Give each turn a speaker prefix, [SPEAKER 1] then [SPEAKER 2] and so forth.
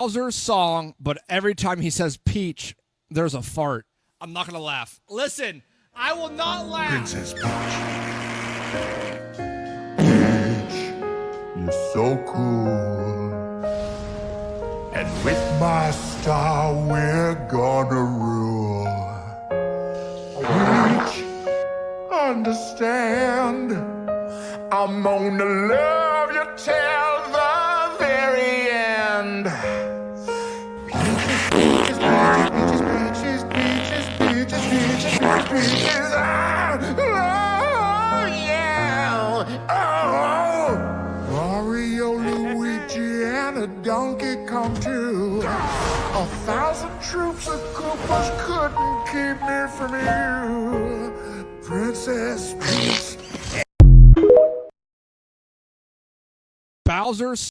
[SPEAKER 1] Bowser's song, but every time he says Peach, there's a fart. I'm not gonna laugh. Listen, I will not laugh.
[SPEAKER 2] Princess Peach. Peach, you're so cool. And with my star, we're gonna rule. Peach, understand, I'm gonna love you till the very end. Peaches, peaches, peaches, peaches, peaches, peaches, peaches, ah! Oh, yeah! Oh! Mario, Luigi, and a Donkey Kong too. 1,000 troops of Koopas couldn't keep me from you, Princess Peach.
[SPEAKER 1] Bowser's